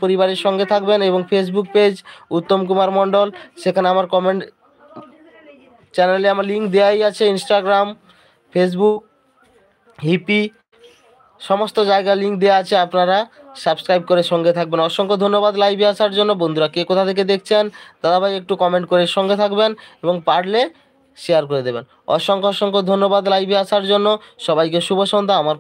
পরিবারের সঙ্গে থাকবেন। এবং ফেসবুক পেজ উত্তম কুমার মণ্ডল, সেখানে আমার কমেন্ট চ্যানেলে আমার লিঙ্ক দেওয়াই আছে। ইনস্টাগ্রাম, ফেসবুক, হিপি সমস্ত জায়গায় লিঙ্ক দেওয়া আছে, আপনারা সাবস্ক্রাইব করে সঙ্গে থাকবেন। অসংখ্য ধন্যবাদ লাইভে আসার জন্য। বন্ধুরা কে কোথা থেকে দেখছেন দাদাভাই একটু কমেন্ট করে সঙ্গে থাকবেন এবং পারলে শেয়ার করে দেবেন। অসংখ্য ধন্যবাদ লাইভে আসার জন্য। সবাইকে শুভ সন্ধ্যা আমার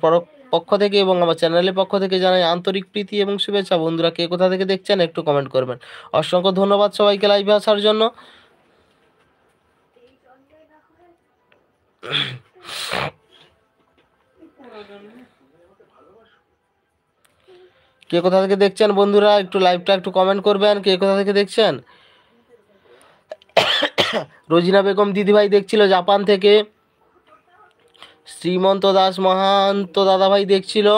পক্ষ থেকে এবং আমার চ্যানেলের পক্ষ থেকে জানাই আন্তরিক প্রীতি এবং শুভেচ্ছা। বন্ধুরা কে কোথা থেকে দেখছেন একটু কমেন্ট করবেন। অসংখ্য ধন্যবাদ সবাইকে লাইভে আসার জন্য। কে কোথা থেকে দেখছেন বন্ধুরা একটু লাইভটা একটু কমেন্ট করবেন। কে কোথা থেকে দেখছেন? রোজিনা বেগম দিদিভাই দেখছিল জাপান থেকে। শ্রীমন্ত দাস মহান্ত দাদাভাই দেখছিল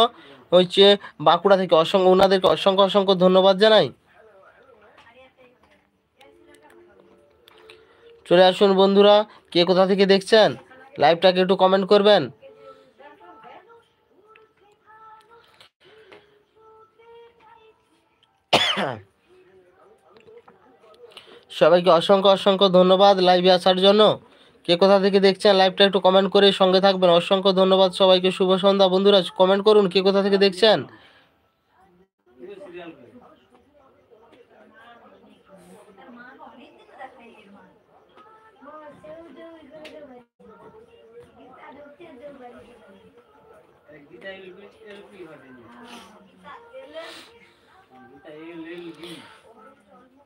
হচ্ছে বাঁকুড়া থেকে। ওনাদেরকে অসংখ্য ধন্যবাদ জানাই। চলে আসুন বন্ধুরা, কে কোথা থেকে দেখছেন লাইভটাকে একটু কমেন্ট করবেন। সবাইকে অসংখ্য ধন্যবাদ লাইভে আসার জন্য। কে কোথা থেকে দেখছেন লাইভটা একটু কমেন্ট করে সঙ্গে থাকবেন। অসংখ্য ধন্যবাদ সবাইকে। শুভ সন্ধ্যা বন্ধুরা, কমেন্ট করুন কে কোথা থেকে দেখছেন।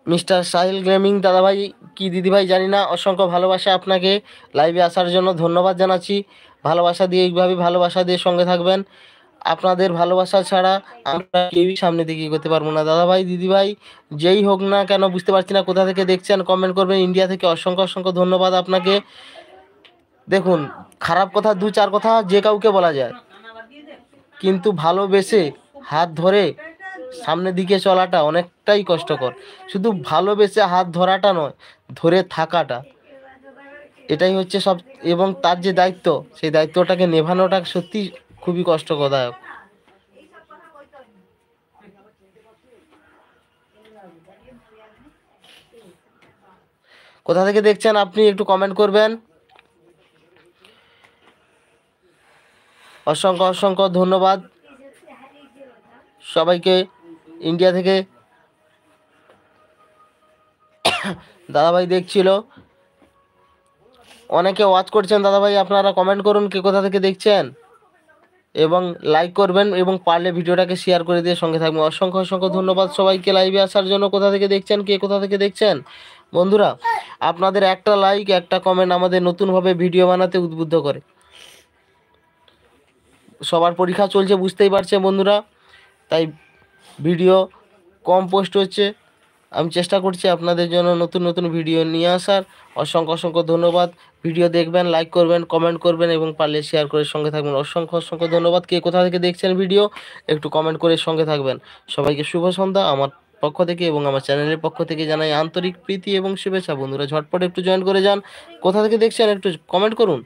মিস্টার সাহিল গেমিং দাদাভাই কি দিদিভাই জানি না, অসংখ্য ভালোবাসা আপনাকে। লাইভে আসার জন্য ধন্যবাদ জানাচ্ছি। ভালোবাসা দিয়ে এইভাবে ভালোবাসা দিয়ে সঙ্গে থাকবেন। আপনাদের ভালোবাসা ছাড়া আমরা কেউই সামনে দিকে এগোতে পারবো না। দাদাভাই দিদিভাই যেই হোক না কেন বুঝতে পারছি না কোথা থেকে দেখছেন, কমেন্ট করবেন। ইন্ডিয়া থেকে অসংখ্য ধন্যবাদ আপনাকে। দেখুন, খারাপ কথা দু চার কথা যে কাউকে বলা যায়, কিন্তু ভালোবেসে হাত ধরে সামনের দিকে চলাটা অনেকটাই কষ্টকর। শুধু ভালোবেসে হাত ধরাটা নয়, ধরে থাকাটা, এটাই হচ্ছে সব। এবং তার যে দায়িত্ব, সেই দায়িত্বটাকে নেভানোটা সত্যি খুবই কষ্টদায়ক। কোথা থেকে দেখছেন আপনি একটু কমেন্ট করবেন। অসংখ্য ধন্যবাদ সবাইকে। ইন্ডিয়া থেকে দাদাভাই দেখছিল, অনেকে ওয়াচ করছেন। দাদাভাই আপনারা কমেন্ট করুন কে কোথা থেকে দেখছেন এবং লাইক করবেন এবং পারলে ভিডিওটাকে শেয়ার করে দিয়ে সঙ্গে থাকবেন। অসংখ্য ধন্যবাদ সবাইকে লাইভে আসার জন্য। কোথা থেকে দেখছেন কে কোথা থেকে দেখছেন বন্ধুরা, আপনাদের একটা লাইক একটা কমেন্ট আমাদের নতুনভাবে ভিডিও বানাতে উদ্বুদ্ধ করে। সবার পরীক্ষা চলছে বুঝতেই পারছেন বন্ধুরা, তাই ভিডিও কম পোস্ট হচ্ছে। আমি চেষ্টা করছি আপনাদের জন্য নতুন ভিডিও নিয়ে আসার। অসংখ্য ধন্যবাদ। ভিডিও দেখবেন, লাইক করবেন, কমেন্ট করবেন এবং পারলে শেয়ার করে সঙ্গে থাকবেন। অসংখ্য ধন্যবাদ। কে কোথা থেকে দেখছেন ভিডিও একটু কমেন্ট করে সঙ্গে থাকবেন। সবাইকে শুভ সন্ধ্যা আমার পক্ষ থেকে এবং আমার চ্যানেলের পক্ষ থেকে জানাই আন্তরিক প্রীতি এবং শুভেচ্ছা। বন্ধুরা ঝটপট একটু জয়েন করে যান। কোথা থেকে দেখছেন একটু কমেন্ট করুন।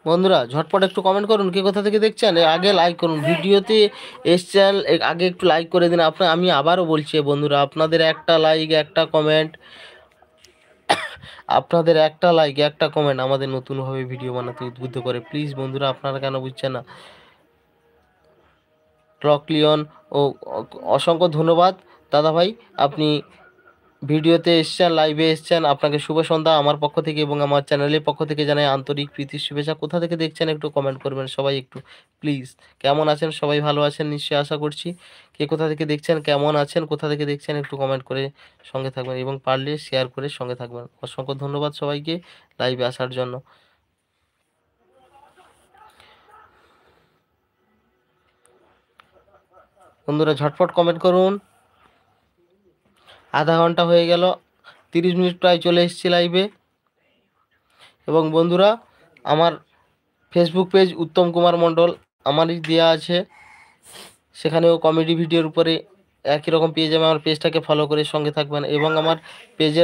বন্ধুরা ঝটপট একটু কমেন্ট করুন কে কোথা থেকে দেখছেন। আগে লাইক করুন, ভিডিওতে এসছেন আগে একটু লাইক করে দিন। আমি আবারও বলছি বন্ধুরা, আপনাদের একটা লাইক একটা কমেন্ট, আপনাদের একটা লাইক একটা কমেন্ট আমাদের নতুনভাবে ভিডিও বানাতে উদ্বুদ্ধ করে। প্লিজ বন্ধুরা আপনারা কেন বুঝছেন না। ট্রকলিয়ন ও অসংখ্য ধন্যবাদ দাদাভাই, আপনি ভিডিওতে এসছেন, লাইভে এসছেন। আপনাকে শুভ সন্ধ্যা আমার পক্ষ থেকে এবং আমার চ্যানেলের পক্ষ থেকে জানাই আন্তরিক প্রীতি শুভেচ্ছা। কোথা থেকে দেখছেন একটু কমেন্ট করবেন সবাই একটু প্লিজ। কেমন আছেন সবাই? ভালো আছেন নিশ্চয়ই আশা করছি। কে কোথা থেকে দেখছেন, কেমন আছেন, কোথা থেকে দেখছেন একটু কমেন্ট করে সঙ্গে থাকবেন এবং পারলে শেয়ার করে সঙ্গে থাকবেন। অসংখ্য ধন্যবাদ সবাইকে লাইভে আসার জন্য। বন্ধুরা ঝটপট কমেন্ট করুন। আধা ঘন্টা হয়ে গেল, 30 মিনিট প্রায় চলে এসেছি লাইভে। এবং বন্ধুরা আমার ফেসবুক পেজ উত্তম কুমার মণ্ডল আমারই দেওয়া আছে, সেখানেও কমেডি ভিডিওর উপরে একই রকম পেজ। আমার পেজটাকে ফলো করে সঙ্গে থাকবেন এবং আমার পেজের